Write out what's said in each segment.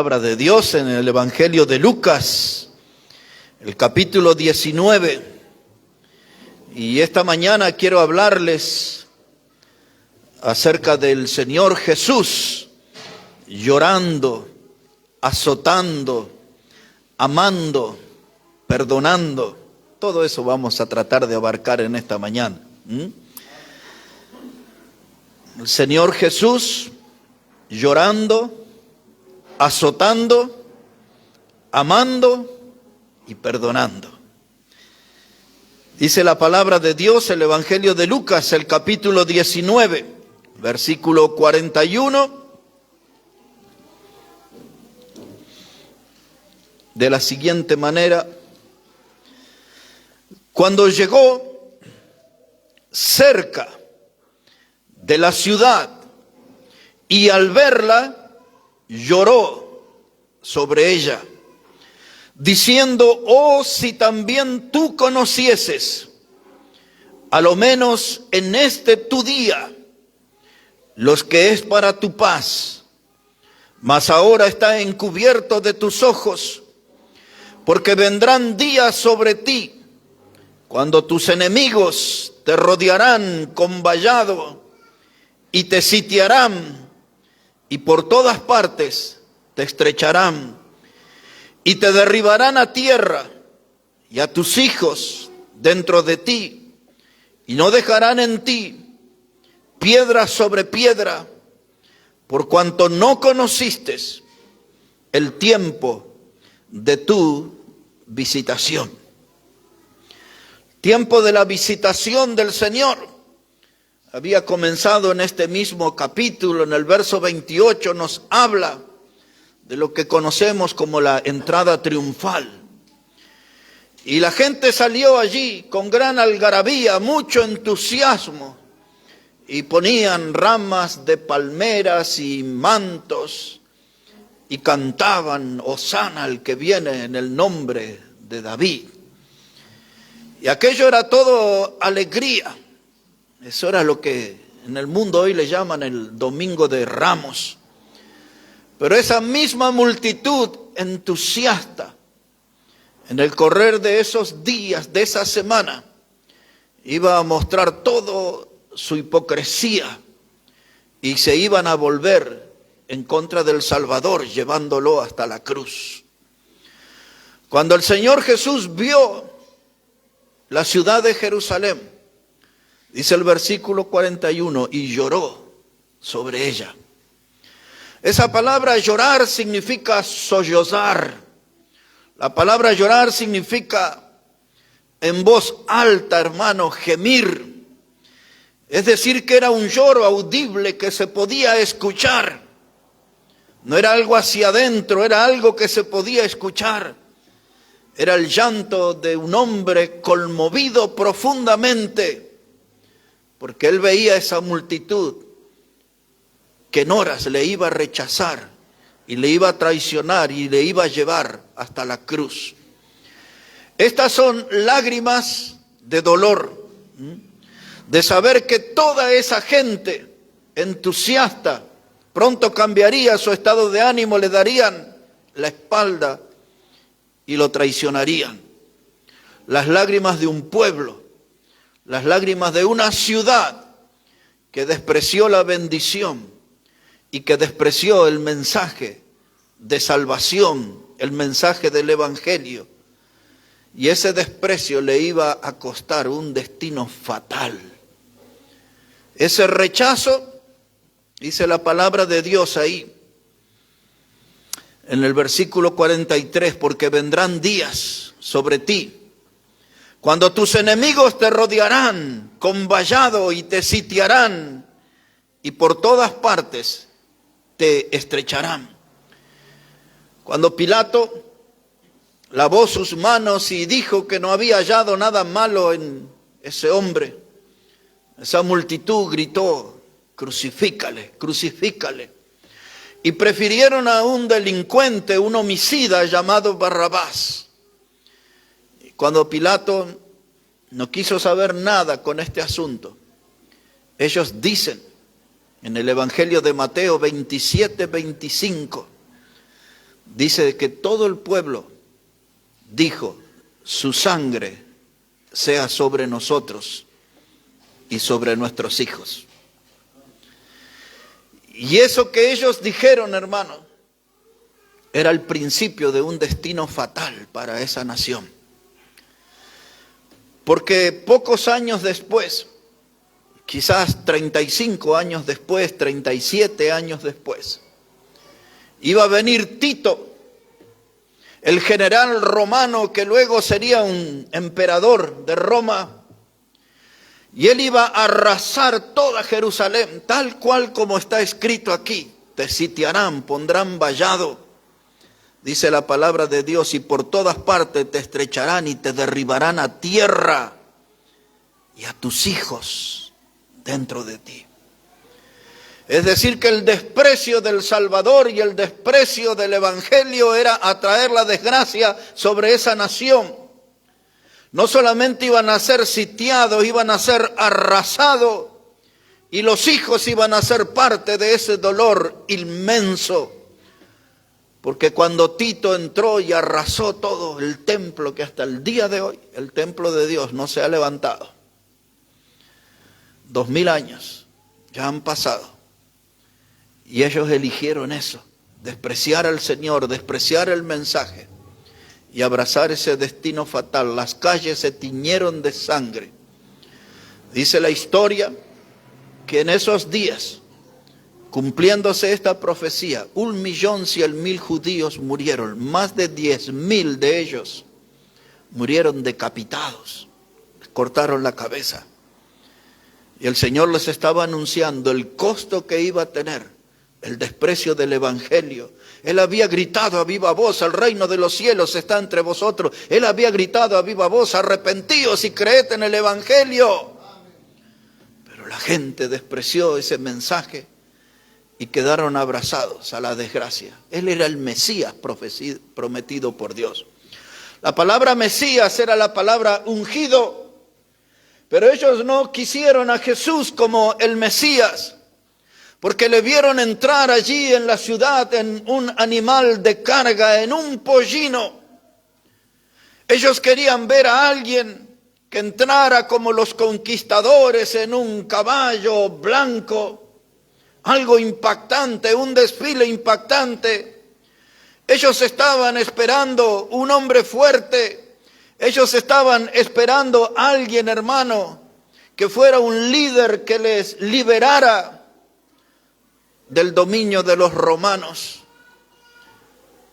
Palabra de Dios en el Evangelio de Lucas, el capítulo 19. Y esta mañana quiero hablarles acerca del Señor Jesús llorando, azotando, amando, perdonando. Todo eso vamos a tratar de abarcar en esta mañana. El Señor Jesús llorando, azotando, amando y perdonando. Dice la palabra de Dios, el Evangelio de Lucas, el capítulo 19, versículo 41, de la siguiente manera: cuando llegó cerca de la ciudad y al verla, lloró sobre ella, diciendo: oh, si también tú conocieses, a lo menos en este tu día, los que es para tu paz, mas ahora está encubierto de tus ojos, porque vendrán días sobre ti, cuando tus enemigos te rodearán con vallado y te sitiarán, y por todas partes te estrecharán y te derribarán a tierra y a tus hijos dentro de ti, y no dejarán en ti piedra sobre piedra, por cuanto no conociste el tiempo de tu visitación. Tiempo de la visitación del Señor había comenzado en este mismo capítulo. En el verso 28 nos habla de lo que conocemos como la entrada triunfal. Y la gente salió allí con gran algarabía, mucho entusiasmo, y ponían ramas de palmeras y mantos y cantaban: Hosana al que viene en el nombre de David. Y aquello era todo alegría. Eso era lo que en el mundo hoy le llaman el Domingo de Ramos. Pero esa misma multitud entusiasta, en el correr de esos días, de esa semana, iba a mostrar toda su hipocresía y se iban a volver en contra del Salvador, llevándolo hasta la cruz. Cuando el Señor Jesús vio la ciudad de Jerusalén, dice el versículo 41, y lloró sobre ella. Esa palabra llorar significa sollozar. La palabra llorar significa en voz alta, hermano, gemir. Es decir, que era un lloro audible que se podía escuchar. No era algo hacia adentro, era algo que se podía escuchar. Era el llanto de un hombre conmovido profundamente, porque él veía esa multitud que en horas le iba a rechazar y le iba a traicionar y le iba a llevar hasta la cruz. Estas son lágrimas de dolor, de saber que toda esa gente entusiasta pronto cambiaría su estado de ánimo, le darían la espalda y lo traicionarían. Las lágrimas de un pueblo, las lágrimas de una ciudad que despreció la bendición y que despreció el mensaje de salvación, el mensaje del Evangelio. Y ese desprecio le iba a costar un destino fatal. Ese rechazo, dice la palabra de Dios ahí, en el versículo 43, porque vendrán días sobre ti, cuando tus enemigos te rodearán con vallado y te sitiarán, y por todas partes te estrecharán. Cuando Pilato lavó sus manos y dijo que no había hallado nada malo en ese hombre, esa multitud gritó: crucifícale, crucifícale. Y prefirieron a un delincuente, un homicida llamado Barrabás. Cuando Pilato no quiso saber nada con este asunto, ellos dicen en el Evangelio de Mateo 27, 25, dice que todo el pueblo dijo: su sangre sea sobre nosotros y sobre nuestros hijos. Y eso que ellos dijeron, hermano, era el principio de un destino fatal para esa nación. Porque pocos años después, quizás 35 años después, 37 años después, iba a venir Tito, el general romano que luego sería un emperador de Roma, y él iba a arrasar toda Jerusalén, tal cual como está escrito aquí: te sitiarán, pondrán vallado, dice la palabra de Dios, y por todas partes te estrecharán y te derribarán a tierra y a tus hijos dentro de ti. Es decir, que el desprecio del Salvador y el desprecio del Evangelio era atraer la desgracia sobre esa nación. No solamente iban a ser sitiados, iban a ser arrasados, y los hijos iban a ser parte de ese dolor inmenso. Porque cuando Tito entró y arrasó todo el templo, que hasta el día de hoy el templo de Dios no se ha levantado. 2000 años ya han pasado. Y ellos eligieron eso: despreciar al Señor, despreciar el mensaje y abrazar ese destino fatal. Las calles se tiñeron de sangre. Dice la historia que en esos días, cumpliéndose esta profecía, 1.100.000 judíos murieron. Más de 10.000 de ellos murieron decapitados, les cortaron la cabeza. Y el Señor les estaba anunciando el costo que iba a tener el desprecio del Evangelio. Él había gritado a viva voz: el reino de los cielos está entre vosotros. Él había gritado a viva voz: arrepentíos y creed en el Evangelio. Pero la gente despreció ese mensaje y quedaron abrazados a la desgracia. Él era el Mesías prometido por Dios. La palabra Mesías era la palabra ungido, pero ellos no quisieron a Jesús como el Mesías, porque le vieron entrar allí en la ciudad en un animal de carga, en un pollino. Ellos querían ver a alguien que entrara como los conquistadores en un caballo blanco, algo impactante, un desfile impactante. Ellos estaban esperando un hombre fuerte. Ellos estaban esperando a alguien, hermano, que fuera un líder que les liberara del dominio de los romanos.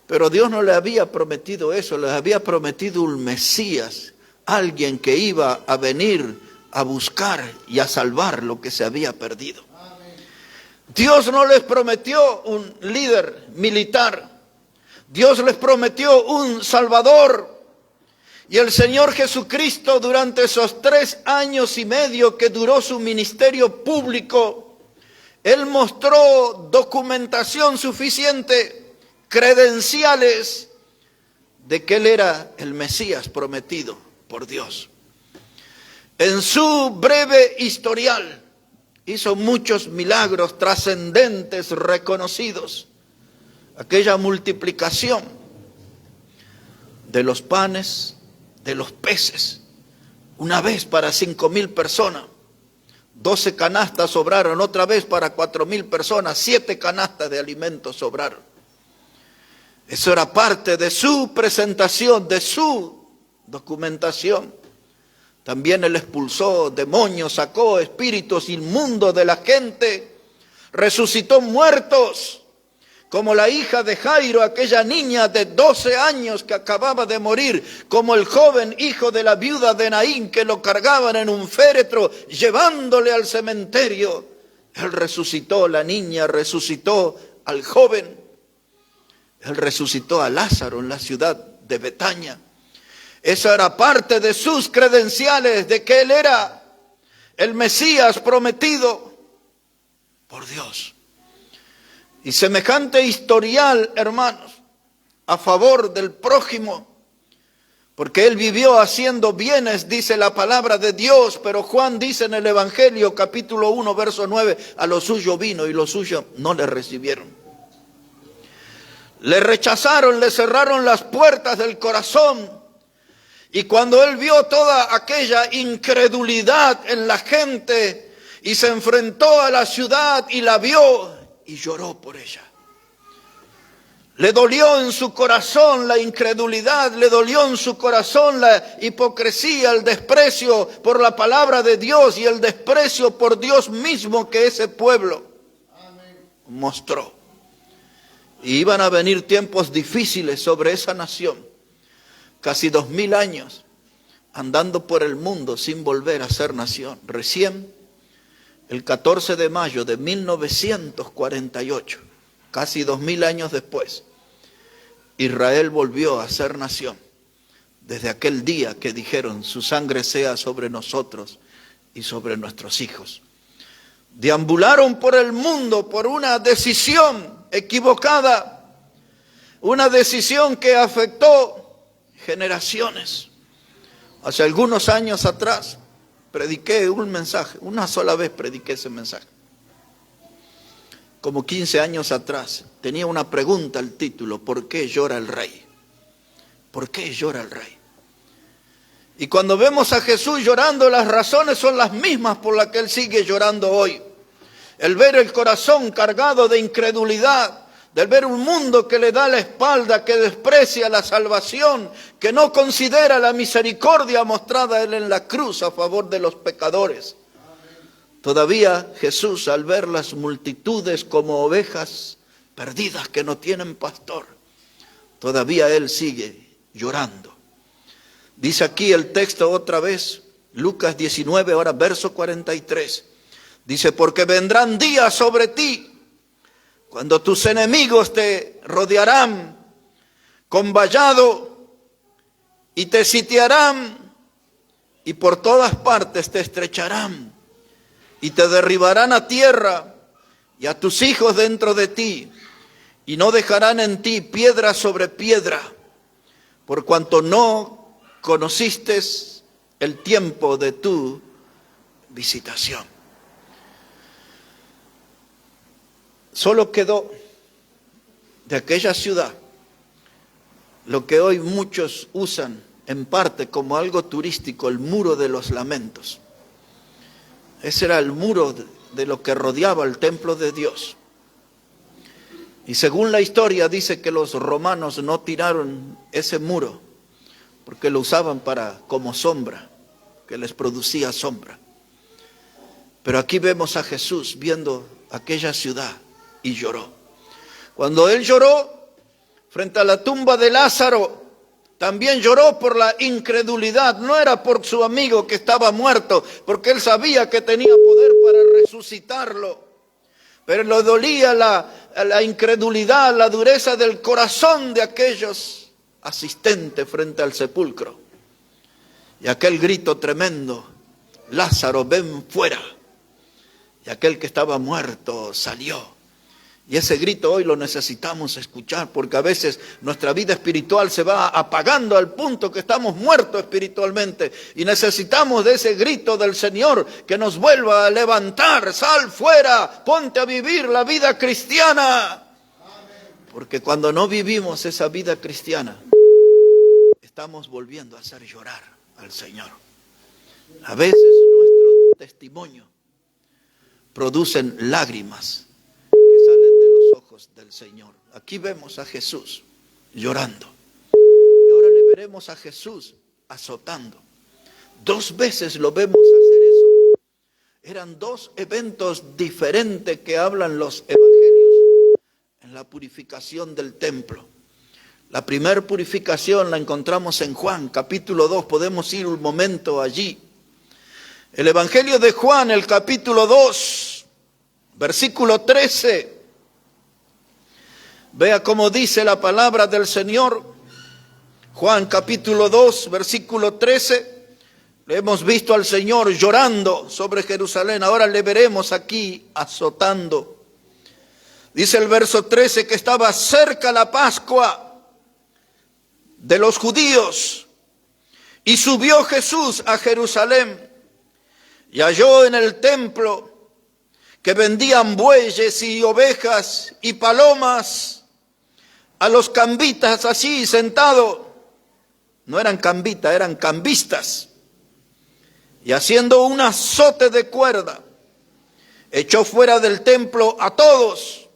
Pero Dios no le había prometido eso, les había prometido un Mesías, alguien que iba a venir a buscar y a salvar lo que se había perdido. Dios no les prometió un líder militar, Dios les prometió un Salvador. Y el Señor Jesucristo, durante esos 3 años y medio que duró su ministerio público, Él mostró documentación suficiente, credenciales de que Él era el Mesías prometido por Dios. En su breve historial hizo muchos milagros trascendentes, reconocidos. Aquella multiplicación de los panes, de los peces, una vez para 5.000 personas. 12 canastas sobraron, otra vez para 4.000 personas, 7 canastas de alimentos sobraron. Eso era parte de su presentación, de su documentación. También Él expulsó demonios, sacó espíritus inmundos de la gente, resucitó muertos, como la hija de Jairo, aquella niña de 12 años que acababa de morir, como el joven hijo de la viuda de Naín que lo cargaban en un féretro llevándole al cementerio. Él resucitó, la niña resucitó al joven. Él resucitó a Lázaro en la ciudad de Betania. Eso era parte de sus credenciales de que Él era el Mesías prometido por Dios. Y semejante historial, hermanos, a favor del prójimo, porque Él vivió haciendo bienes, dice la palabra de Dios, pero Juan dice en el Evangelio, capítulo 1, verso 9, a lo suyo vino y los suyos no le recibieron. Le rechazaron, le cerraron las puertas del corazón. Y cuando él vio toda aquella incredulidad en la gente y se enfrentó a la ciudad y la vio y lloró por ella. Le dolió en su corazón la incredulidad, le dolió en su corazón la hipocresía, el desprecio por la palabra de Dios y el desprecio por Dios mismo que ese pueblo mostró. Y iban a venir tiempos difíciles sobre esa nación. Casi 2000 años andando por el mundo sin volver a ser nación. Recién, el 14 de mayo de 1948, casi 2000 años después, Israel volvió a ser nación. Desde aquel día que dijeron, su sangre sea sobre nosotros y sobre nuestros hijos. Deambularon por el mundo por una decisión equivocada, una decisión que afectó generaciones. Hace algunos años atrás prediqué un mensaje, una sola vez prediqué ese mensaje. Como 15 años atrás, tenía una pregunta al título, ¿por qué llora el rey? ¿Por qué llora el rey? Y cuando vemos a Jesús llorando, las razones son las mismas por las que Él sigue llorando hoy. El ver el corazón cargado de incredulidad, del ver un mundo que le da la espalda, que desprecia la salvación, que no considera la misericordia mostrada Él en la cruz a favor de los pecadores. Todavía Jesús, al ver las multitudes como ovejas perdidas que no tienen pastor, todavía Él sigue llorando. Dice aquí el texto otra vez, Lucas 19, ahora verso 43. Dice, porque vendrán días sobre ti, cuando tus enemigos te rodearán con vallado y te sitiarán y por todas partes te estrecharán y te derribarán a tierra y a tus hijos dentro de ti y no dejarán en ti piedra sobre piedra, por cuanto no conociste el tiempo de tu visitación. Solo quedó de aquella ciudad lo que hoy muchos usan en parte como algo turístico, el muro de los lamentos. Ese era el muro de lo que rodeaba el templo de Dios. Y según la historia dice que los romanos no tiraron ese muro porque lo usaban como sombra, que les producía sombra. Pero aquí vemos a Jesús viendo aquella ciudad y lloró. Cuando Él lloró frente a la tumba de Lázaro, también lloró por la incredulidad. No era por su amigo que estaba muerto, porque Él sabía que tenía poder para resucitarlo. Pero le dolía la incredulidad, la dureza del corazón de aquellos asistentes frente al sepulcro. Y aquel grito tremendo, Lázaro, ven fuera. Y aquel que estaba muerto salió. Y ese grito hoy lo necesitamos escuchar, porque a veces nuestra vida espiritual se va apagando al punto que estamos muertos espiritualmente. Y necesitamos de ese grito del Señor que nos vuelva a levantar. Sal fuera, ponte a vivir la vida cristiana. Porque cuando no vivimos esa vida cristiana, estamos volviendo a hacer llorar al Señor. A veces nuestro testimonio producen lágrimas del Señor. Aquí vemos a Jesús llorando. Y ahora le veremos a Jesús azotando. 2 veces lo vemos hacer eso. Eran 2 eventos diferentes que hablan los evangelios en la purificación del templo. La primera purificación la encontramos en Juan, capítulo 2. Podemos ir un momento allí. El evangelio de Juan, el capítulo 2, versículo 13. Vea cómo dice la palabra del Señor. Juan capítulo 2, versículo 13. Le hemos visto al Señor llorando sobre Jerusalén. Ahora le veremos aquí azotando. Dice el verso 13 que estaba cerca la Pascua de los judíos. Y subió Jesús a Jerusalén. Y halló en el templo que vendían bueyes y ovejas y palomas a los cambistas así sentados. No eran cambitas, eran cambistas. Y haciendo un azote de cuerda, echó fuera del templo a todos.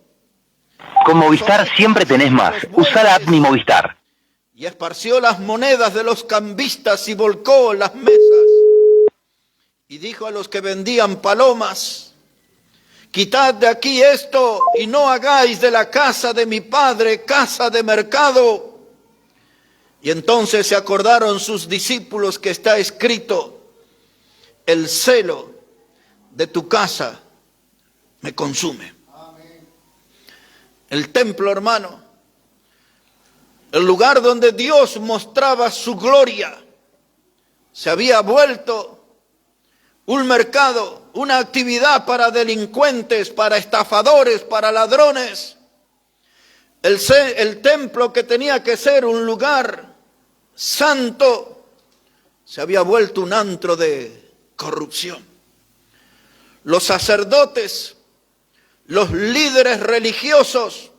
Con Movistar siempre tenés más. Usa la app Mi Movistar. Y esparció las monedas de los cambistas y volcó las mesas. Y dijo a los que vendían palomas: quitad de aquí esto y no hagáis de la casa de mi padre casa de mercado. Y entonces se acordaron sus discípulos que está escrito: el celo de tu casa me consume. El templo, hermano, el lugar donde Dios mostraba su gloria, se había vuelto un mercado, una actividad para delincuentes, para estafadores, para ladrones. El templo, que tenía que ser un lugar santo, se había vuelto un antro de corrupción. Los sacerdotes, los líderes religiosos,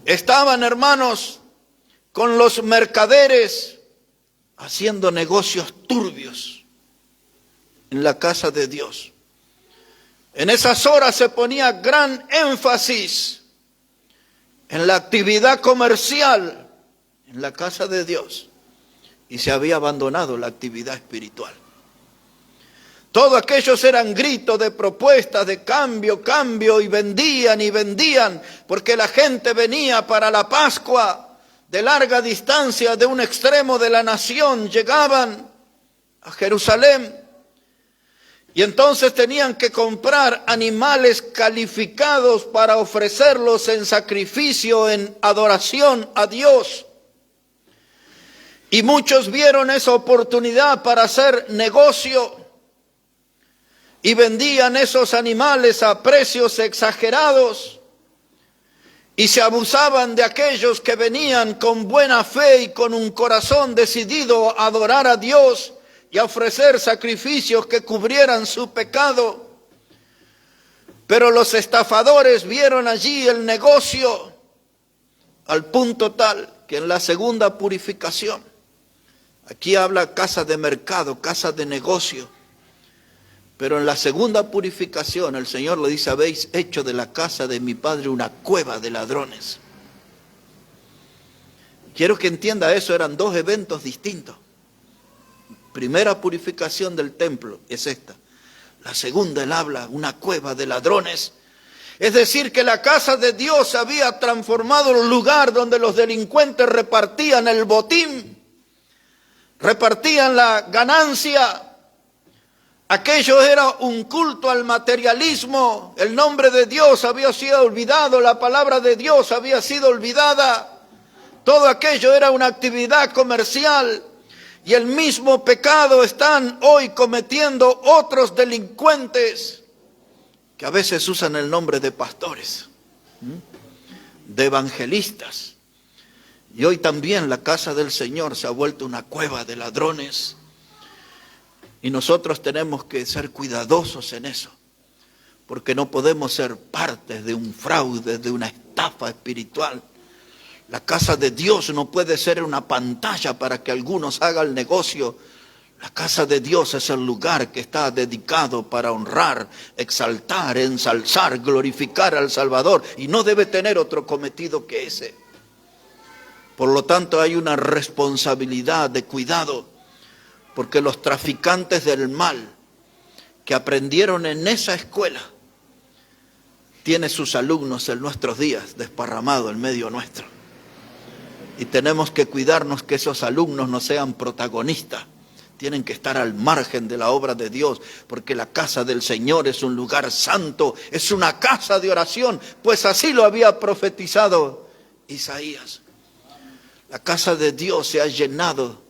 estaban, hermanos, con los mercaderes haciendo negocios turbios en la casa de Dios. En esas horas se ponía gran énfasis en la actividad comercial en la casa de Dios y se había abandonado la actividad espiritual. Todos aquellos eran gritos de propuestas de cambio, cambio, y vendían, porque la gente venía para la Pascua de larga distancia, de un extremo de la nación, llegaban a Jerusalén y entonces tenían que comprar animales calificados para ofrecerlos en sacrificio, en adoración a Dios. Y muchos vieron esa oportunidad para hacer negocio y vendían esos animales a precios exagerados y se abusaban de aquellos que venían con buena fe y con un corazón decidido a adorar a Dios y a ofrecer sacrificios que cubrieran su pecado. Pero los estafadores vieron allí el negocio al punto tal que en la segunda purificación, aquí habla casa de mercado, casa de negocio, pero en la segunda purificación el Señor le dice: habéis hecho de la casa de mi padre una cueva de ladrones. Quiero que entienda eso, eran dos eventos distintos. Primera purificación del templo es esta. La segunda, él habla, una cueva de ladrones. Es decir, que la casa de Dios se había transformado en un lugar donde los delincuentes repartían el botín, repartían la ganancia. Aquello era un culto al materialismo. El nombre de Dios había sido olvidado, la palabra de Dios había sido olvidada. Todo aquello era una actividad comercial. Y el mismo pecado están hoy cometiendo otros delincuentes que a veces usan el nombre de pastores, de evangelistas. Y hoy también la casa del Señor se ha vuelto una cueva de ladrones. Y nosotros tenemos que ser cuidadosos en eso, porque no podemos ser parte de un fraude, de una estafa espiritual. La casa de Dios no puede ser una pantalla para que algunos hagan negocio. La casa de Dios es el lugar que está dedicado para honrar, exaltar, ensalzar, glorificar al Salvador, y no debe tener otro cometido que ese. Por lo tanto, hay una responsabilidad de cuidado, porque los traficantes del mal que aprendieron en esa escuela tienen sus alumnos en nuestros días desparramados en medio nuestro. Y tenemos que cuidarnos que esos alumnos no sean protagonistas. Tienen que estar al margen de la obra de Dios, porque la casa del Señor es un lugar santo, es una casa de oración, pues así lo había profetizado Isaías. La casa de Dios se ha llenado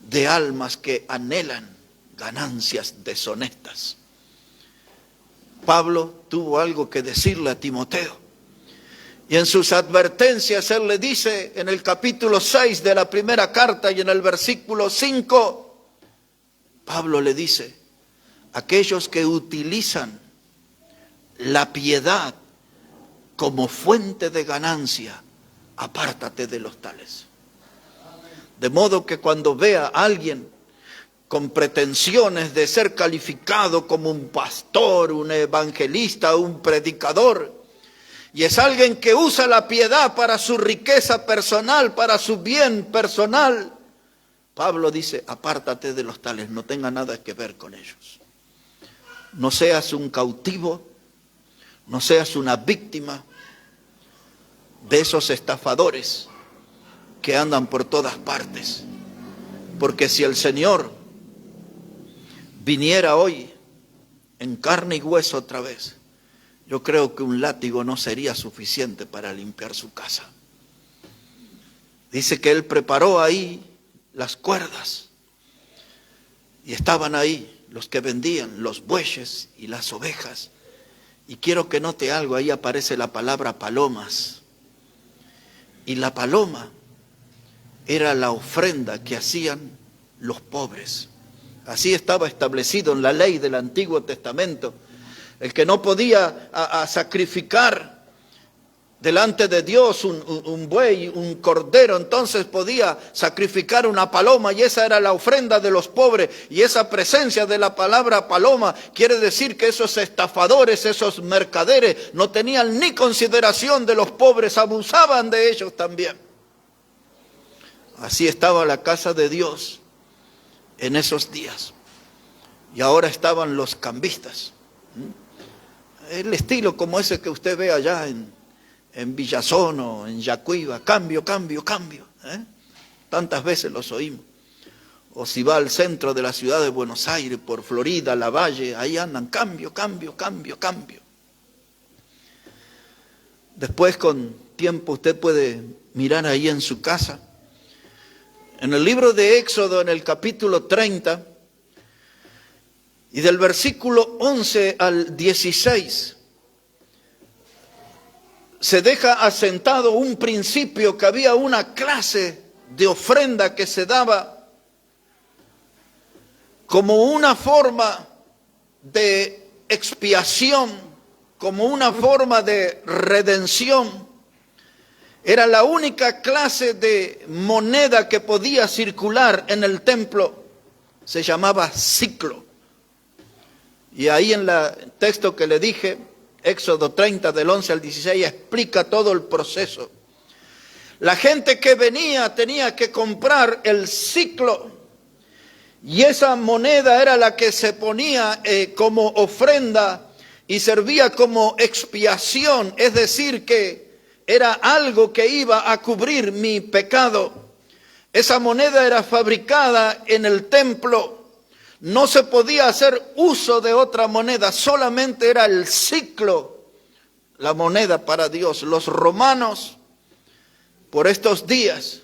de almas que anhelan ganancias deshonestas. Pablo tuvo algo que decirle a Timoteo. Y en sus advertencias él le dice en el capítulo 6 de la primera carta y en el versículo 5, Pablo le dice: aquellos que utilizan la piedad como fuente de ganancia apártate de los tales. De modo que cuando vea a alguien con pretensiones de ser calificado como un pastor, un evangelista, un predicador, y es alguien que usa la piedad para su riqueza personal, para su bien personal, Pablo dice, apártate de los tales, no tenga nada que ver con ellos. No seas un cautivo, no seas una víctima de esos estafadores que andan por todas partes. Porque si el Señor viniera hoy en carne y hueso otra vez, yo creo que un látigo no sería suficiente para limpiar su casa. Dice que Él preparó ahí las cuerdas y estaban ahí los que vendían los bueyes y las ovejas. Y quiero que note algo, ahí aparece la palabra palomas. Y la paloma era la ofrenda que hacían los pobres. Así estaba establecido en la ley del Antiguo Testamento. El que no podía sacrificar delante de Dios un buey, un cordero, entonces podía sacrificar una paloma, y esa era la ofrenda de los pobres. Y esa presencia de la palabra paloma quiere decir que esos estafadores, esos mercaderes, no tenían ni consideración de los pobres, abusaban de ellos también. Así estaba la casa de Dios en esos días. Y ahora estaban los cambistas. El estilo como ese que usted ve allá en Villazón o en Yacuiba, cambio. Tantas veces los oímos. O si va al centro de la ciudad de Buenos Aires, por Florida, La Valle, ahí andan, cambio. Después, con tiempo, usted puede mirar ahí en su casa. En el libro de Éxodo, en el capítulo 30, y del versículo 11 al 16, se deja asentado un principio, que había una clase de ofrenda que se daba como una forma de expiación, como una forma de redención. Era la única clase de moneda que podía circular en el templo, se llamaba siclo. Y ahí en el texto que le dije, Éxodo 30 del 11 al 16, explica todo el proceso. La gente que venía tenía que comprar el siclo, y esa moneda era la que se ponía como ofrenda y servía como expiación, es decir, que era algo que iba a cubrir mi pecado. Esa moneda era fabricada en el templo. No se podía hacer uso de otra moneda, solamente era el siclo, la moneda para Dios. Los romanos, por estos días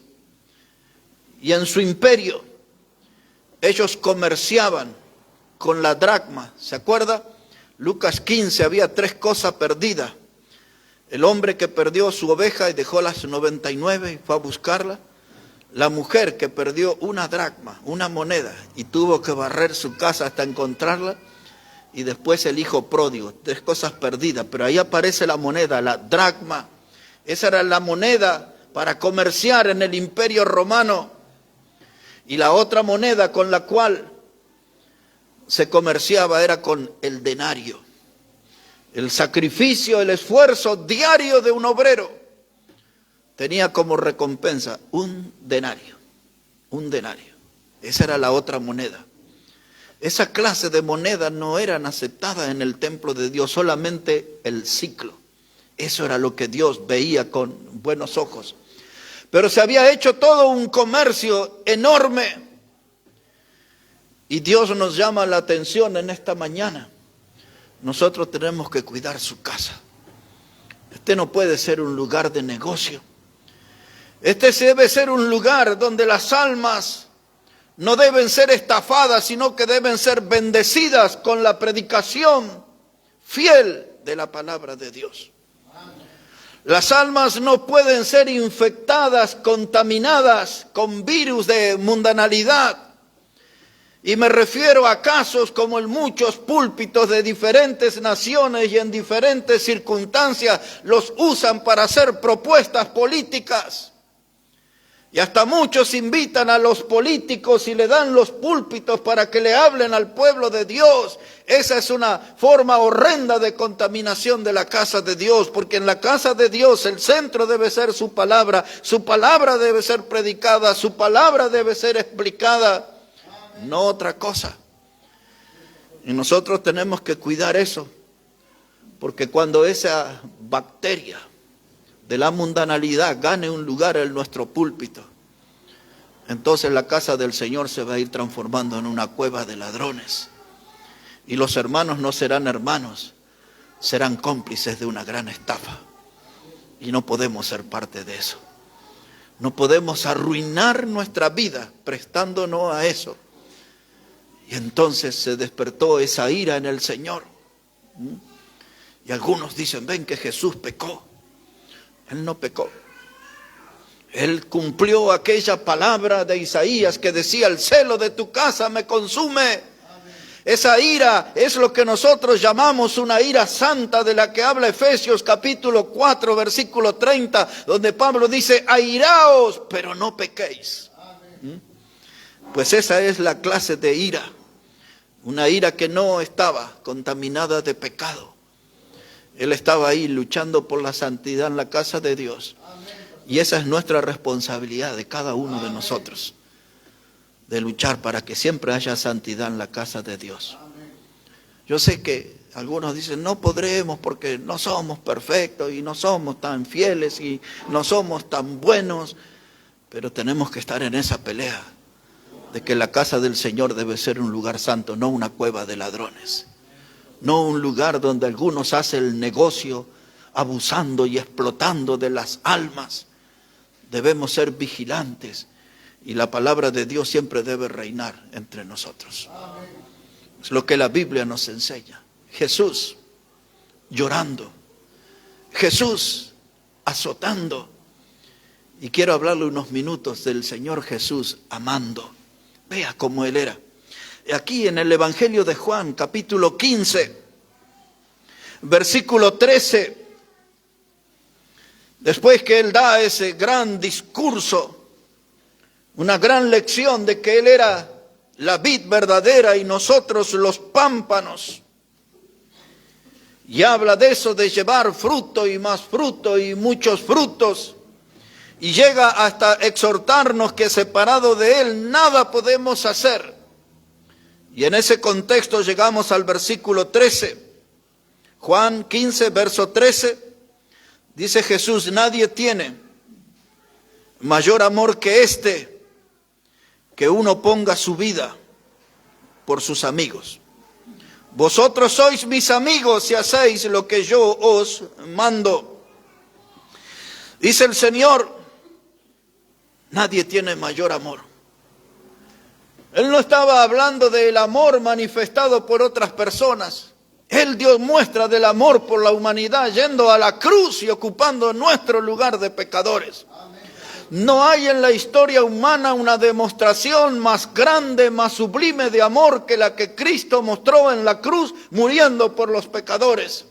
y en su imperio, ellos comerciaban con la dracma. ¿Se acuerda? Lucas 15, había 3 cosas perdidas. El hombre que perdió su oveja y dejó las 99 y fue a buscarla. La mujer que perdió una dracma, una moneda, y tuvo que barrer su casa hasta encontrarla. Y después el hijo pródigo, 3 cosas perdidas. Pero ahí aparece la moneda, la dracma. Esa era la moneda para comerciar en el imperio romano. Y la otra moneda con la cual se comerciaba era con el denario. El sacrificio, el esfuerzo diario de un obrero tenía como recompensa un denario. Esa era la otra moneda. Esa clase de monedas no eran aceptadas en el templo de Dios, solamente el siclo. Eso era lo que Dios veía con buenos ojos. Pero se había hecho todo un comercio enorme. Y Dios nos llama la atención en esta mañana. Nosotros tenemos que cuidar su casa. Este no puede ser un lugar de negocio. Este debe ser un lugar donde las almas no deben ser estafadas, sino que deben ser bendecidas con la predicación fiel de la palabra de Dios. Las almas no pueden ser infectadas, contaminadas con virus de mundanalidad. Y me refiero a casos como en muchos púlpitos de diferentes naciones y en diferentes circunstancias los usan para hacer propuestas políticas. Y hasta muchos invitan a los políticos y le dan los púlpitos para que le hablen al pueblo de Dios. Esa es una forma horrenda de contaminación de la casa de Dios, porque en la casa de Dios el centro debe ser su palabra debe ser predicada, su palabra debe ser explicada, no otra cosa. Y nosotros tenemos que cuidar eso, porque cuando esa bacteria de la mundanalidad gane un lugar en nuestro púlpito, entonces la casa del Señor se va a ir transformando en una cueva de ladrones. Y los hermanos no serán hermanos, serán cómplices de una gran estafa. Y no podemos ser parte de eso. No podemos arruinar nuestra vida prestándonos a eso. Y entonces se despertó esa ira en el Señor. Y algunos dicen, ven que Jesús pecó. Él no pecó. Él cumplió aquella palabra de Isaías que decía, el celo de tu casa me consume. Esa ira es lo que nosotros llamamos una ira santa, de la que habla Efesios capítulo 4, versículo 30, donde Pablo dice, airaos, pero no pequéis. Pues esa es la clase de ira. Una ira que no estaba contaminada de pecado. Él estaba ahí luchando por la santidad en la casa de Dios. Y esa es nuestra responsabilidad de cada uno de nosotros, de luchar para que siempre haya santidad en la casa de Dios. Yo sé que algunos dicen, no podremos porque no somos perfectos y no somos tan fieles y no somos tan buenos, pero tenemos que estar en esa pelea de que la casa del Señor debe ser un lugar santo, no una cueva de ladrones. No un lugar donde algunos hacen el negocio abusando y explotando de las almas. Debemos ser vigilantes y la palabra de Dios siempre debe reinar entre nosotros. Es lo que la Biblia nos enseña. Jesús llorando, Jesús azotando. Y quiero hablarle unos minutos del Señor Jesús amando. Vea cómo Él era. Aquí en el Evangelio de Juan, capítulo 15, versículo 13, después que Él da ese gran discurso, una gran lección de que Él era la vid verdadera y nosotros los pámpanos, y habla de eso, de llevar fruto y más fruto y muchos frutos, y llega hasta exhortarnos que separado de Él nada podemos hacer. Y en ese contexto llegamos al versículo 13. Juan 15, verso 13. Dice Jesús, nadie tiene mayor amor que este, que uno ponga su vida por sus amigos. Vosotros sois mis amigos si hacéis lo que yo os mando. Dice el Señor, nadie tiene mayor amor. Él no estaba hablando del amor manifestado por otras personas. Él dio muestra del amor por la humanidad, yendo a la cruz y ocupando nuestro lugar de pecadores. No hay en la historia humana una demostración más grande, más sublime de amor que la que Cristo mostró en la cruz, muriendo por los pecadores.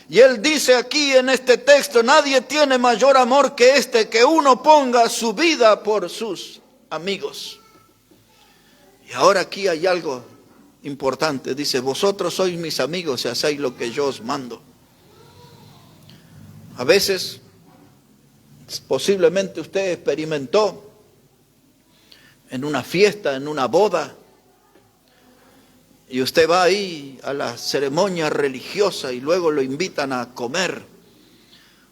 Y Él dice aquí en este texto, nadie tiene mayor amor que este, que uno ponga su vida por sus amigos. Y ahora aquí hay algo importante. Dice, vosotros sois mis amigos si hacéis lo que yo os mando. A veces, posiblemente usted experimentó en una fiesta, en una boda, y usted va ahí a la ceremonia religiosa y luego lo invitan a comer.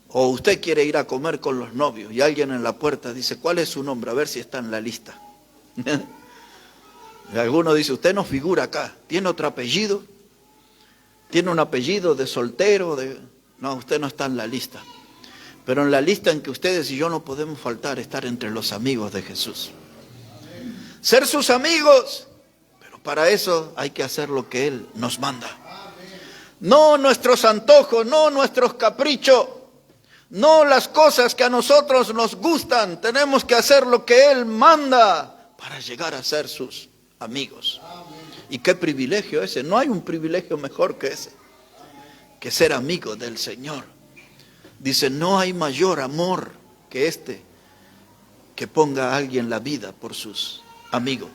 O usted quiere ir a comer con los novios y alguien en la puerta dice, ¿cuál es su nombre? A ver si está en la lista. Y alguno dice, usted no figura acá, ¿tiene otro apellido? ¿Tiene un apellido de soltero? No, usted no está en la lista. Pero en la lista en que ustedes y yo no podemos faltar, estar entre los amigos de Jesús. Ser sus amigos, pero para eso hay que hacer lo que Él nos manda. No nuestros antojos, no nuestros caprichos, no las cosas que a nosotros nos gustan. Tenemos que hacer lo que Él manda para llegar a ser sus amigos. Y qué privilegio ese. No hay un privilegio mejor que ese, que ser amigo del Señor. Dice, no hay mayor amor que este, que ponga a alguien la vida por sus amigos.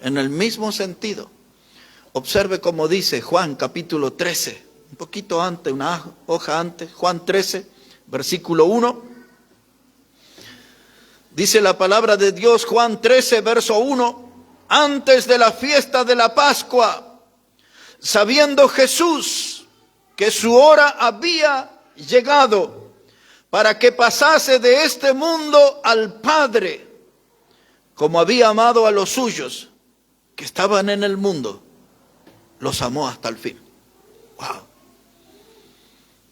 En el mismo sentido, observe cómo dice Juan capítulo 13, un poquito antes, una hoja antes, Juan 13, versículo 1. Dice la palabra de Dios, Juan 13, verso 1, antes de la fiesta de la Pascua, sabiendo Jesús que su hora había llegado para que pasase de este mundo al Padre, como había amado a los suyos que estaban en el mundo, los amó hasta el fin. Wow.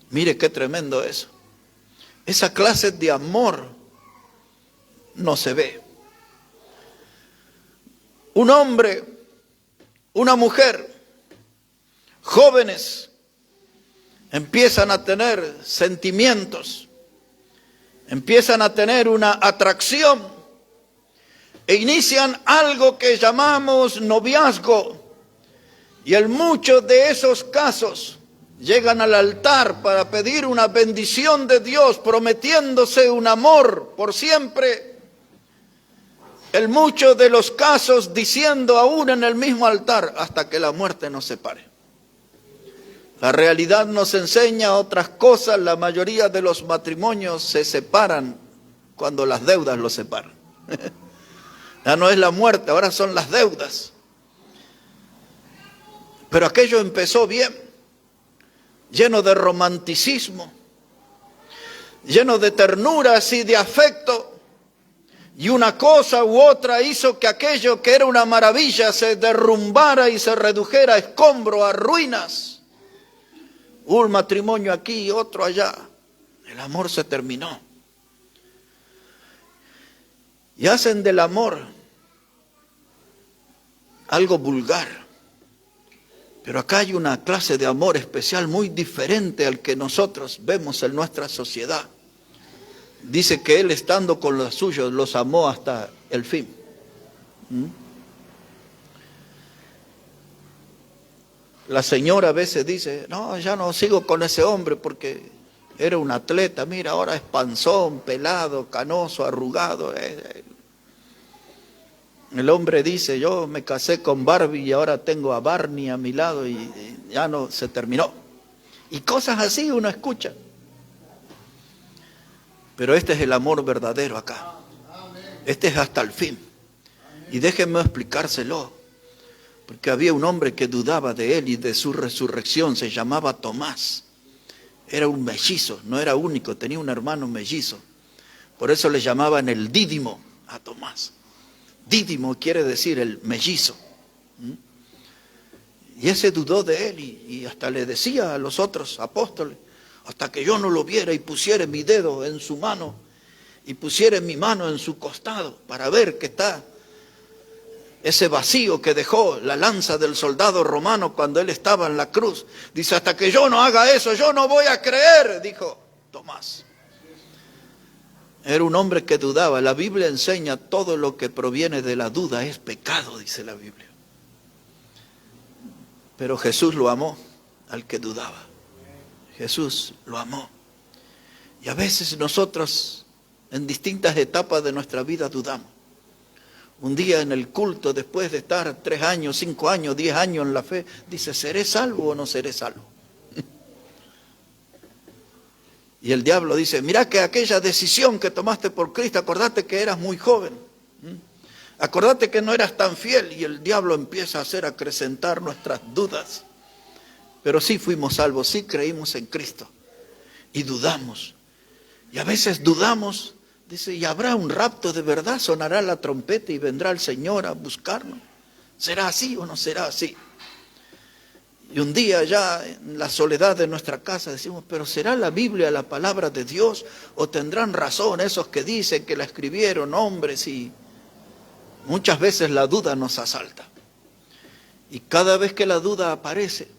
Mire qué tremendo eso. Esa clase de amor no se ve. Un hombre, una mujer, jóvenes, empiezan a tener sentimientos, empiezan a tener una atracción e inician algo que llamamos noviazgo. Y en muchos de esos casos llegan al altar para pedir una bendición de Dios, prometiéndose un amor por siempre. En muchos de los casos diciendo aún en el mismo altar, hasta que la muerte nos separe. La realidad nos enseña otras cosas. La mayoría de los matrimonios se separan cuando las deudas los separan. Ya no es la muerte, ahora son las deudas. Pero aquello empezó bien, lleno de romanticismo, lleno de ternuras y de afecto. Y una cosa u otra hizo que aquello que era una maravilla se derrumbara y se redujera a escombro, a ruinas. Un matrimonio aquí y otro allá. El amor se terminó. Y hacen del amor algo vulgar. Pero acá hay una clase de amor especial muy diferente al que nosotros vemos en nuestra sociedad. Dice que él, estando con los suyos, los amó hasta el fin. La señora a veces dice, no, ya no sigo con ese hombre porque era un atleta, mira, ahora es panzón, pelado, canoso, arrugado. El hombre dice, yo me casé con Barbie y ahora tengo a Barney a mi lado y ya no, se terminó. Y cosas así uno escucha. Pero este es el amor verdadero acá. Este es hasta el fin. Y déjenme explicárselo. Porque había un hombre que dudaba de él y de su resurrección. Se llamaba Tomás. Era un mellizo, no era único, tenía un hermano mellizo. Por eso le llamaban el Dídimo a Tomás. Dídimo quiere decir el mellizo. Y ese dudó de él y hasta le decía a los otros apóstoles, hasta que yo no lo viera y pusiera mi dedo en su mano y pusiera mi mano en su costado para ver que está ese vacío que dejó la lanza del soldado romano cuando él estaba en la cruz. Dice, hasta que yo no haga eso, yo no voy a creer, dijo Tomás. Era un hombre que dudaba. La Biblia enseña todo lo que proviene de la duda es pecado, dice la Biblia. Pero Jesús lo amó al que dudaba. Jesús lo amó. Y a veces nosotros en distintas etapas de nuestra vida dudamos. Un día en el culto, después de estar 3 años, 5 años, 10 años en la fe, dice, ¿seré salvo o no seré salvo? Y el diablo dice, mira que aquella decisión que tomaste por Cristo, acordate que eras muy joven. Acordate que no eras tan fiel. Y el diablo empieza a hacer acrecentar nuestras dudas. Pero sí fuimos salvos, sí creímos en Cristo. Y dudamos. Y a veces dudamos, dice, ¿y habrá un rapto de verdad? ¿Sonará la trompeta y vendrá el Señor a buscarnos? ¿Será así o no será así? Y un día ya en la soledad de nuestra casa decimos, ¿pero será la Biblia la palabra de Dios? ¿O tendrán razón esos que dicen que la escribieron hombres? Y muchas veces la duda nos asalta. Y cada vez que la duda aparece,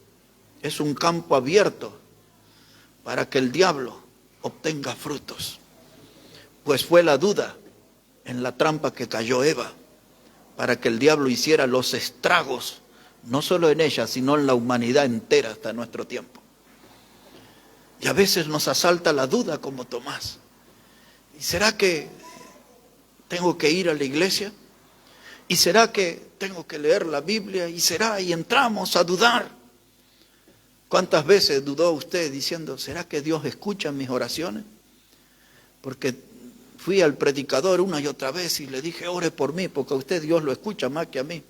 es un campo abierto para que el diablo obtenga frutos. Pues fue la duda en la trampa que cayó Eva, para que el diablo hiciera los estragos, no solo en ella, sino en la humanidad entera hasta nuestro tiempo. Y a veces nos asalta la duda como Tomás. ¿Y será que tengo que ir a la iglesia? ¿Y será que tengo que leer la Biblia? ¿Y será? Y entramos a dudar. ¿Cuántas veces dudó usted diciendo, ¿será que Dios escucha mis oraciones? Porque fui al predicador una y otra vez y le dije, ore por mí, porque a usted Dios lo escucha más que a mí.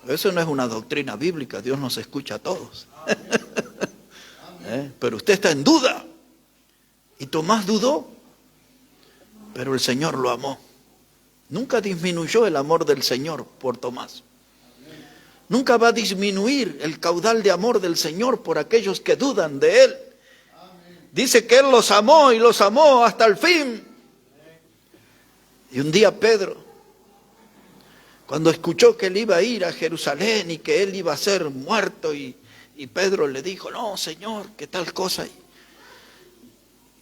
Eso no es una doctrina bíblica, Dios nos escucha a todos. Pero usted está en duda. Y Tomás dudó, pero el Señor lo amó. Nunca disminuyó el amor del Señor por Tomás. Nunca va a disminuir el caudal de amor del Señor por aquellos que dudan de Él. Dice que Él los amó y los amó hasta el fin. Y un día Pedro, cuando escuchó que Él iba a ir a Jerusalén y que Él iba a ser muerto, y Pedro le dijo, no, Señor, ¿qué tal cosa?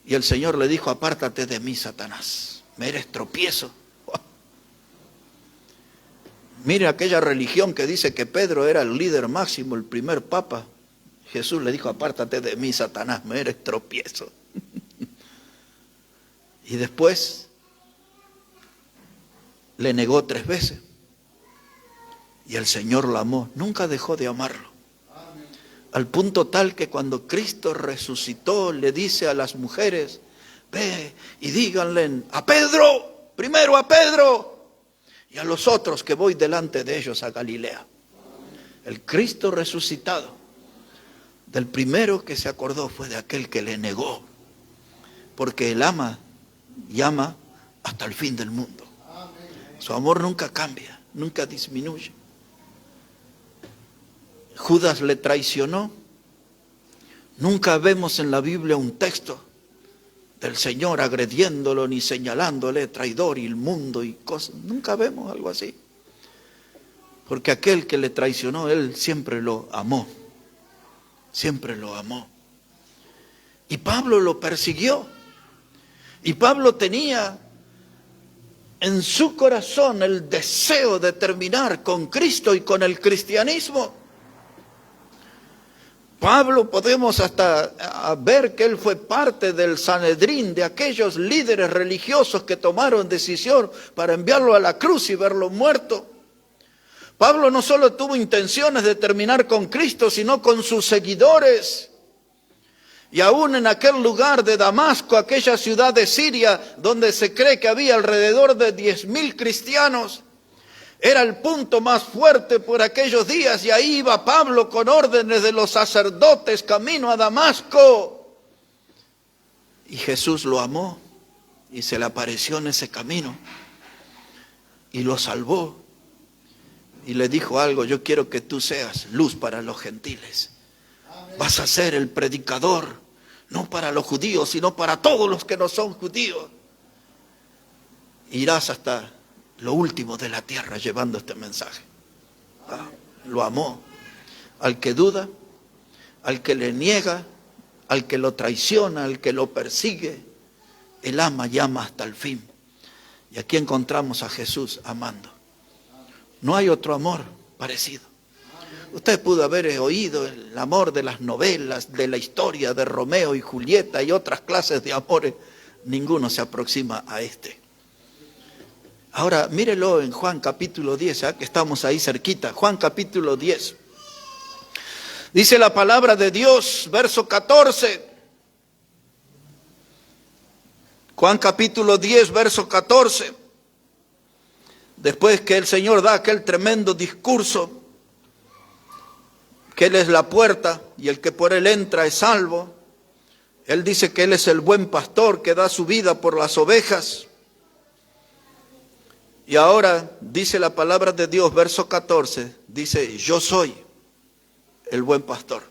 Y el Señor le dijo, apártate de mí, Satanás, me eres tropiezo. Mire aquella religión que dice que Pedro era el líder máximo, el primer papa. Jesús le dijo, apártate de mí, Satanás, me eres tropiezo. Y después le negó 3 veces. Y el Señor lo amó, nunca dejó de amarlo. Al punto tal que cuando Cristo resucitó, le dice a las mujeres, ve y díganle a Pedro, primero a Pedro, y a los otros que voy delante de ellos a Galilea. El Cristo resucitado, del primero que se acordó fue de aquel que le negó, porque Él ama y ama hasta el fin del mundo. Su amor nunca cambia, nunca disminuye. Judas le traicionó. Nunca vemos en la Biblia un texto del Señor agrediéndolo ni señalándole traidor, inmundo y cosas. Nunca vemos algo así. Porque aquel que le traicionó, Él siempre lo amó. Siempre lo amó. Y Pablo lo persiguió. Y Pablo tenía en su corazón el deseo de terminar con Cristo y con el cristianismo. Pablo podemos hasta ver que él fue parte del Sanedrín, de aquellos líderes religiosos que tomaron decisión para enviarlo a la cruz y verlo muerto. Pablo no solo tuvo intenciones de terminar con Cristo, sino con sus seguidores. Y aún en aquel lugar de Damasco, aquella ciudad de Siria, donde se cree que había alrededor de 10,000 cristianos, era el punto más fuerte por aquellos días, y ahí iba Pablo con órdenes de los sacerdotes camino a Damasco. Y Jesús lo amó y se le apareció en ese camino y lo salvó. Y le dijo algo, yo quiero que tú seas luz para los gentiles. Vas a ser el predicador, no para los judíos, sino para todos los que no son judíos. Irás hasta lo último de la tierra llevando este mensaje. Lo amó. Al que duda, al que le niega, al que lo traiciona, al que lo persigue, Él ama y ama hasta el fin. Y aquí encontramos a Jesús amando. No hay otro amor parecido. Usted pudo haber oído el amor de las novelas, de la historia de Romeo y Julieta y otras clases de amores. Ninguno se aproxima a este. Ahora, mírelo en Juan capítulo 10, que estamos ahí cerquita. Juan capítulo 10. Dice la palabra de Dios, verso 14. Juan capítulo 10, verso 14. Después que el Señor da aquel tremendo discurso, que Él es la puerta y el que por Él entra es salvo. Él dice que Él es el buen pastor que da su vida por las ovejas. Y ahora dice la palabra de Dios, verso 14, dice, yo soy el buen pastor.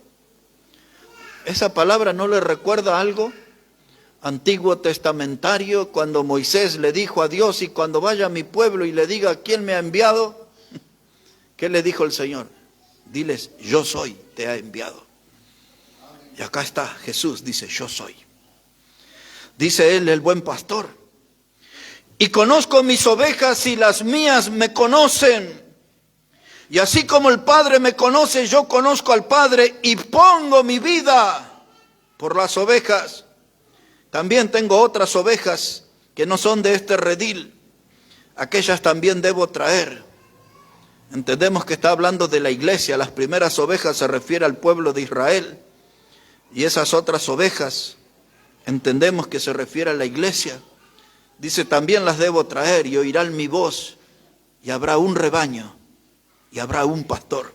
¿Esa palabra no le recuerda algo antiguo testamentario, cuando Moisés le dijo a Dios, y cuando vaya a mi pueblo y le diga quién me ha enviado? ¿Qué le dijo el Señor? Diles, yo soy, te ha enviado. Y acá está Jesús, dice, yo soy. Dice Él, el buen pastor. Y conozco mis ovejas y las mías me conocen. Y así como el Padre me conoce, yo conozco al Padre y pongo mi vida por las ovejas. También tengo otras ovejas que no son de este redil. Aquellas también debo traer. Entendemos que está hablando de la iglesia. Las primeras ovejas se refiere al pueblo de Israel. Y esas otras ovejas, entendemos que se refiere a la iglesia. Dice, también las debo traer y oirán mi voz. Y habrá un rebaño y habrá un pastor.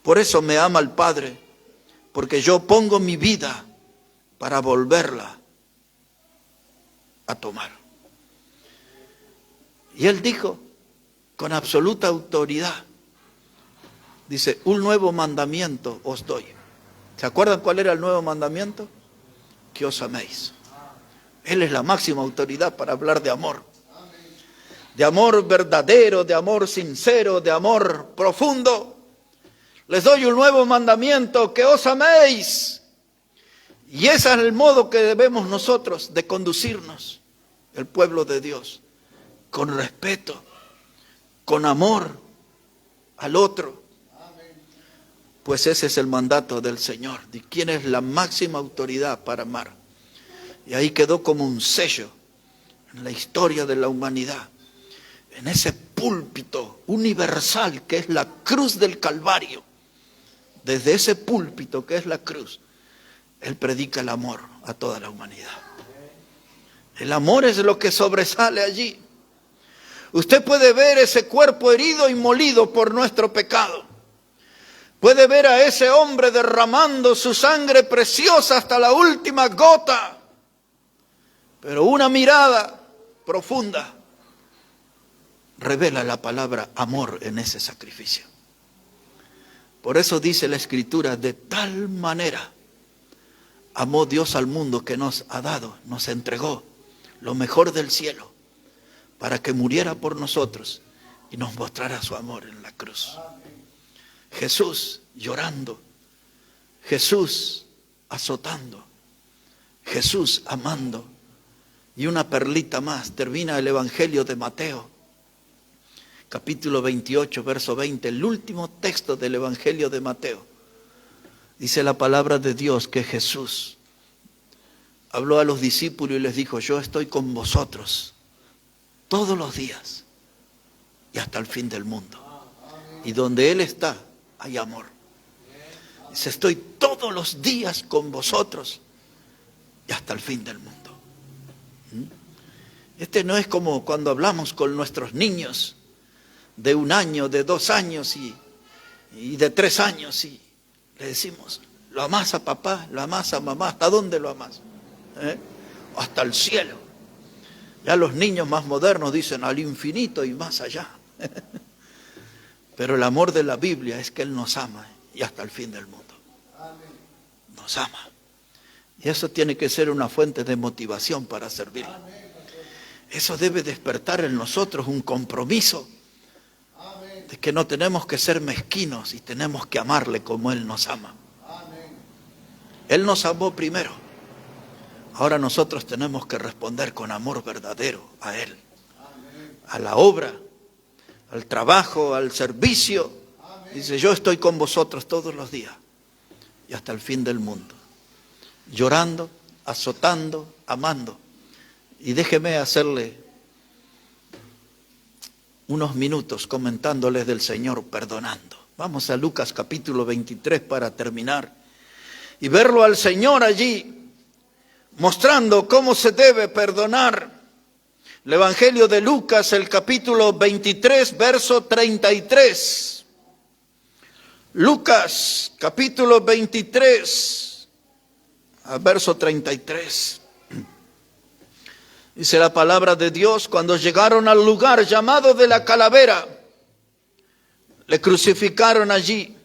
Por eso me ama el Padre, porque yo pongo mi vida para volverla a tomar. Y él dijo con absoluta autoridad, dice, un nuevo mandamiento os doy. ¿Se acuerdan cuál era el nuevo mandamiento? Que os améis. Él es la máxima autoridad para hablar de amor. De amor verdadero, de amor sincero, de amor profundo. Les doy un nuevo mandamiento, que os améis. Y ese es el modo que debemos nosotros de conducirnos, el pueblo de Dios, con respeto, con amor al otro. Pues ese es el mandato del Señor, de quién es la máxima autoridad para amar. Y ahí quedó como un sello en la historia de la humanidad, en ese púlpito universal que es la cruz del Calvario. Desde ese púlpito que es la cruz, Él predica el amor a toda la humanidad. El amor es lo que sobresale allí. Usted puede ver ese cuerpo herido y molido por nuestro pecado. Puede ver a ese hombre derramando su sangre preciosa hasta la última gota. Pero una mirada profunda revela la palabra amor en ese sacrificio. Por eso dice la Escritura, de tal manera amó Dios al mundo que nos ha dado, nos entregó lo mejor del cielo para que muriera por nosotros y nos mostrara su amor en la cruz. Jesús llorando, Jesús azotando, Jesús amando. Y una perlita más, termina el Evangelio de Mateo, capítulo 28, verso 20, el último texto del Evangelio de Mateo. Dice la palabra de Dios que Jesús habló a los discípulos y les dijo, yo estoy con vosotros todos los días y hasta el fin del mundo. Y donde Él está, hay amor. Dice, estoy todos los días con vosotros y hasta el fin del mundo. Este no es como cuando hablamos con nuestros niños de 1 año, de 2 años y de 3 años y le decimos, ¿lo amás a papá? ¿Lo amás a mamá? ¿Hasta dónde lo amás? Hasta el cielo. Ya los niños más modernos dicen al infinito y más allá. Pero el amor de la Biblia es que Él nos ama y hasta el fin del mundo. Nos ama. Y eso tiene que ser una fuente de motivación para servir. Eso debe despertar en nosotros un compromiso de que no tenemos que ser mezquinos y tenemos que amarle como Él nos ama. Él nos amó primero. Ahora nosotros tenemos que responder con amor verdadero a Él, a la obra, al trabajo, al servicio. Dice, yo estoy con vosotros todos los días y hasta el fin del mundo. Llorando, azotando, amando. Y déjeme hacerle unos minutos comentándoles del Señor perdonando. Vamos a Lucas capítulo 23 para terminar y verlo al Señor allí mostrando cómo se debe perdonar. El Evangelio de Lucas, el capítulo 23, verso 33. Lucas capítulo 23, verso 33. Dice la palabra de Dios, cuando llegaron al lugar llamado de la Calavera, le crucificaron allí.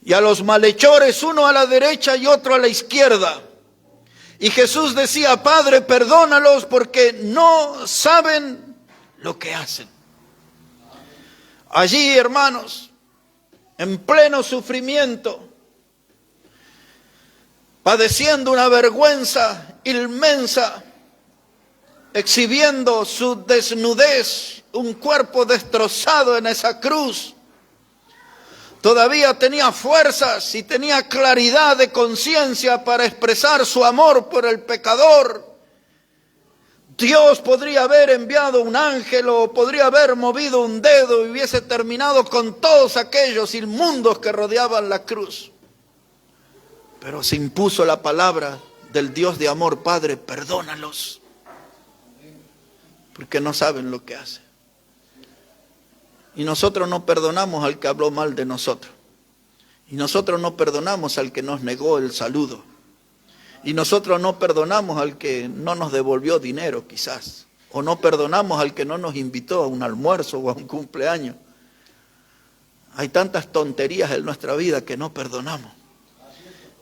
Y a los malhechores, uno a la derecha y otro a la izquierda. Y Jesús decía, Padre, perdónalos porque no saben lo que hacen. Allí, hermanos, en pleno sufrimiento, padeciendo una vergüenza inmensa, exhibiendo su desnudez, un cuerpo destrozado en esa cruz, todavía tenía fuerzas y tenía claridad de conciencia para expresar su amor por el pecador. Dios podría haber enviado un ángel o podría haber movido un dedo y hubiese terminado con todos aquellos inmundos que rodeaban la cruz. Pero se impuso la palabra del Dios de amor: Padre, perdónalos, porque no saben lo que hacen. Y nosotros no perdonamos al que habló mal de nosotros. Y nosotros no perdonamos al que nos negó el saludo. Y nosotros no perdonamos al que no nos devolvió dinero quizás. O no perdonamos al que no nos invitó a un almuerzo o a un cumpleaños. Hay tantas tonterías en nuestra vida que no perdonamos.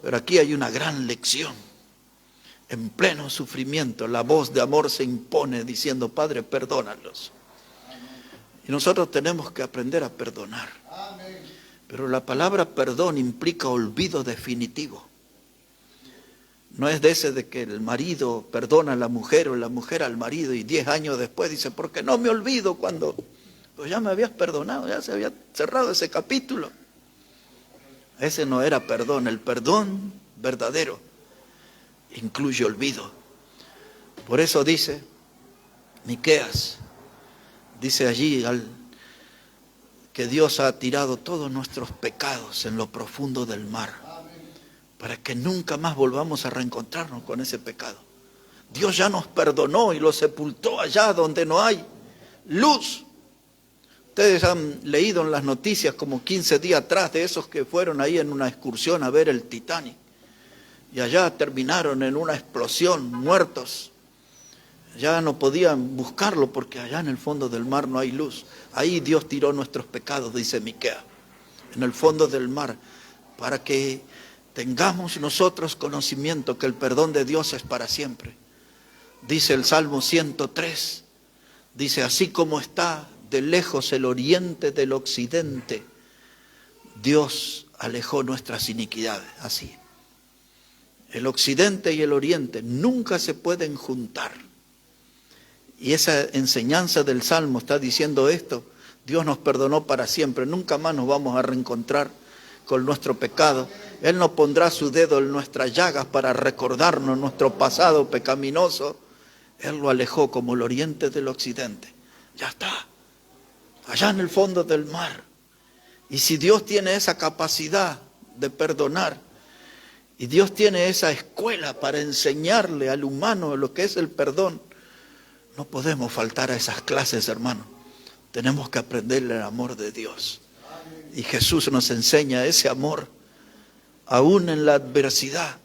Pero aquí hay una gran lección. En pleno sufrimiento, la voz de amor se impone diciendo: Padre, perdónalos. Y nosotros tenemos que aprender a perdonar. Pero la palabra perdón implica olvido definitivo. No es de ese de que el marido perdona a la mujer o la mujer al marido y 10 años después dice: porque no me olvido cuando... Pues ya me habías perdonado, ya se había cerrado ese capítulo. Ese no era perdón. El perdón verdadero incluye olvido. Por eso dice Miqueas, dice allí que Dios ha tirado todos nuestros pecados en lo profundo del mar, para que nunca más volvamos a reencontrarnos con ese pecado. Dios ya nos perdonó y lo sepultó allá donde no hay luz. Ustedes han leído en las noticias como 15 días atrás de esos que fueron ahí en una excursión a ver el Titanic. Y allá terminaron en una explosión, muertos. Ya no podían buscarlo porque allá en el fondo del mar no hay luz. Ahí Dios tiró nuestros pecados, dice Miqueas, en el fondo del mar, para que tengamos nosotros conocimiento que el perdón de Dios es para siempre. Dice el Salmo 103, dice: así como está de lejos el oriente del occidente, Dios alejó nuestras iniquidades. Así. El occidente y el oriente nunca se pueden juntar. Y esa enseñanza del Salmo está diciendo esto: Dios nos perdonó para siempre, nunca más nos vamos a reencontrar con nuestro pecado. Él no pondrá su dedo en nuestras llagas para recordarnos nuestro pasado pecaminoso. Él lo alejó como el oriente del occidente. Ya está, allá en el fondo del mar. Y si Dios tiene esa capacidad de perdonar, y Dios tiene esa escuela para enseñarle al humano lo que es el perdón, no podemos faltar a esas clases, hermano. Tenemos que aprenderle el amor de Dios. Y Jesús nos enseña ese amor, aún en la adversidad.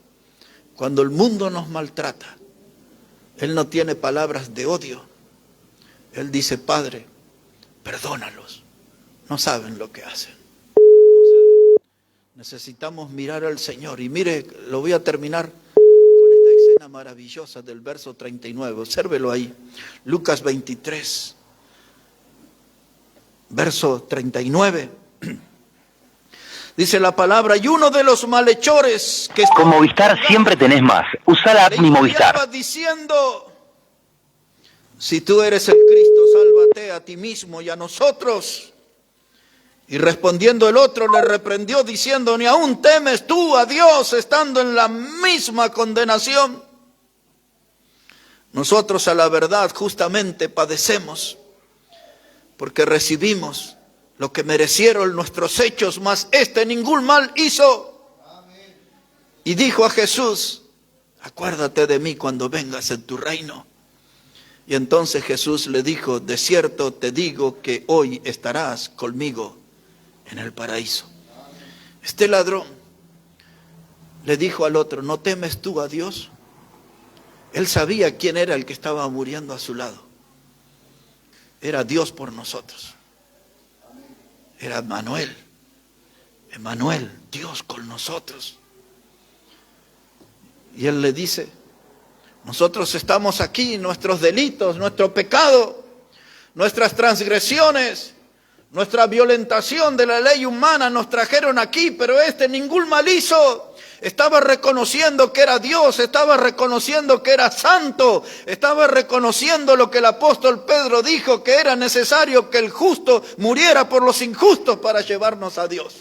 Cuando el mundo nos maltrata, Él no tiene palabras de odio. Él dice: Padre, perdónalos. No saben lo que hacen. No saben. Necesitamos mirar al Señor. Y mire, lo voy a terminar con esta escena maravillosa del verso 39. Obsérvelo ahí. Lucas 23, verso 39. Dice la palabra: y uno de los malhechores que... Con Movistar siempre tenés más. Usá la app Mi Movistar. Diciendo: si tú eres el Cristo, sálvate a ti mismo y a nosotros. Y respondiendo el otro le reprendió diciendo: ¿ni aún temes tú a Dios estando en la misma condenación? Nosotros a la verdad justamente padecemos porque recibimos lo que merecieron nuestros hechos, mas ningún mal hizo. Y dijo a Jesús: acuérdate de mí cuando vengas en tu reino. Y entonces Jesús le dijo: de cierto te digo que hoy estarás conmigo en el paraíso. Este ladrón le dijo al otro: ¿no temes tú a Dios? Él sabía quién era el que estaba muriendo a su lado. Era Dios por nosotros. Era Emmanuel, Dios con nosotros. Y él le dice: nosotros estamos aquí, nuestros delitos, nuestro pecado, nuestras transgresiones, nuestra violentación de la ley humana nos trajeron aquí, pero ningún mal hizo. Estaba reconociendo que era Dios, estaba reconociendo que era santo, estaba reconociendo lo que el apóstol Pedro dijo, que era necesario que el justo muriera por los injustos para llevarnos a Dios.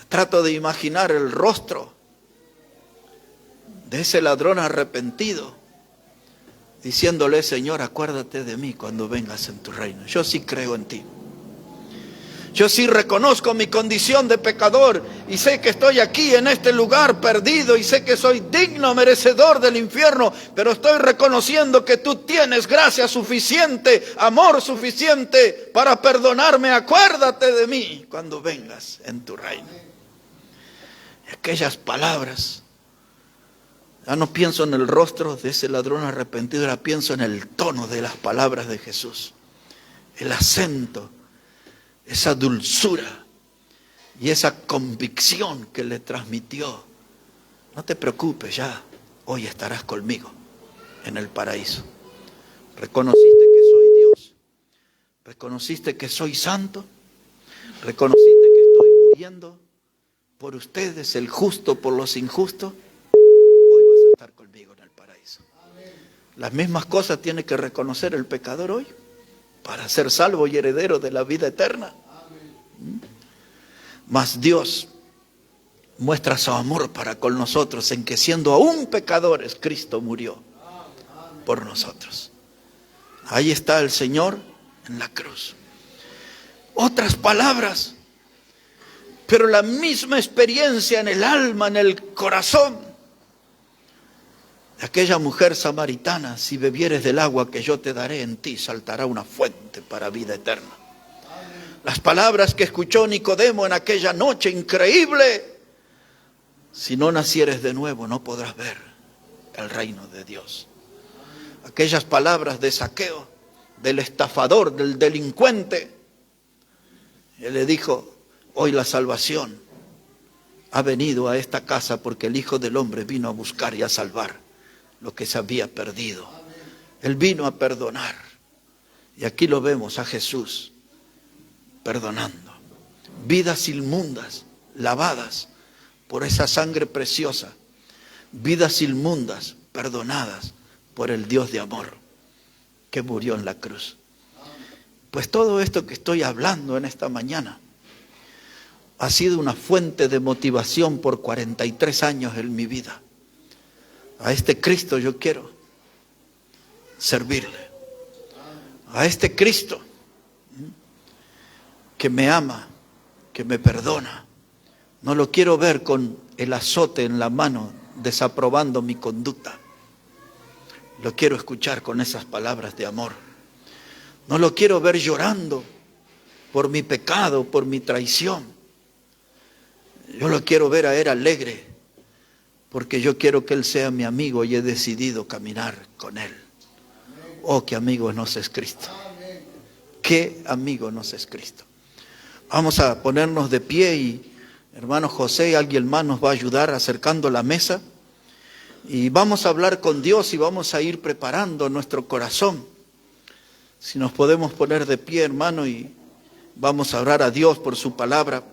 Trato de imaginar el rostro de ese ladrón arrepentido, diciéndole: Señor, acuérdate de mí cuando vengas en tu reino. Yo sí creo en ti. Yo sí reconozco mi condición de pecador y sé que estoy aquí en este lugar perdido y sé que soy digno, merecedor del infierno, pero estoy reconociendo que tú tienes gracia suficiente, amor suficiente para perdonarme. Acuérdate de mí cuando vengas en tu reino. Y aquellas palabras, ya no pienso en el rostro de ese ladrón arrepentido, ahora pienso en el tono de las palabras de Jesús, el acento, esa dulzura y esa convicción que le transmitió. No te preocupes, ya hoy estarás conmigo en el paraíso. ¿Reconociste que soy Dios? ¿Reconociste que soy santo? ¿Reconociste que estoy muriendo por ustedes, el justo por los injustos? Hoy vas a estar conmigo en el paraíso. Las mismas cosas tiene que reconocer el pecador hoy para ser salvo y heredero de la vida eterna. Mas Dios muestra su amor para con nosotros en que siendo aún pecadores, Cristo murió por nosotros. Ahí está el Señor en la cruz. Otras palabras, pero la misma experiencia en el alma, en el corazón de aquella mujer samaritana: si bebieres del agua que yo te daré, en ti saltará una fuente para vida eterna. Las palabras que escuchó Nicodemo en aquella noche increíble: si no nacieres de nuevo no podrás ver el reino de Dios. Aquellas palabras de Zaqueo, del estafador, del delincuente. Él le dijo: hoy la salvación ha venido a esta casa porque el Hijo del Hombre vino a buscar y a salvar lo que se había perdido. Él vino a perdonar. Y aquí lo vemos a Jesús perdonando. Vidas inmundas, lavadas por esa sangre preciosa. Vidas inmundas, perdonadas por el Dios de amor que murió en la cruz. Pues todo esto que estoy hablando en esta mañana ha sido una fuente de motivación por 43 años en mi vida. A este Cristo yo quiero servirle. A este Cristo que me ama, que me perdona. No lo quiero ver con el azote en la mano, desaprobando mi conducta. Lo quiero escuchar con esas palabras de amor. No lo quiero ver llorando por mi pecado, por mi traición. Yo lo quiero ver a Él alegre, porque yo quiero que Él sea mi amigo y he decidido caminar con Él. Oh, qué amigo nos es Cristo. Qué amigo nos es Cristo. Vamos a ponernos de pie y hermano José y alguien más nos va a ayudar acercando la mesa. Y vamos a hablar con Dios y vamos a ir preparando nuestro corazón. Si nos podemos poner de pie, hermano, y vamos a orar a Dios por su palabra.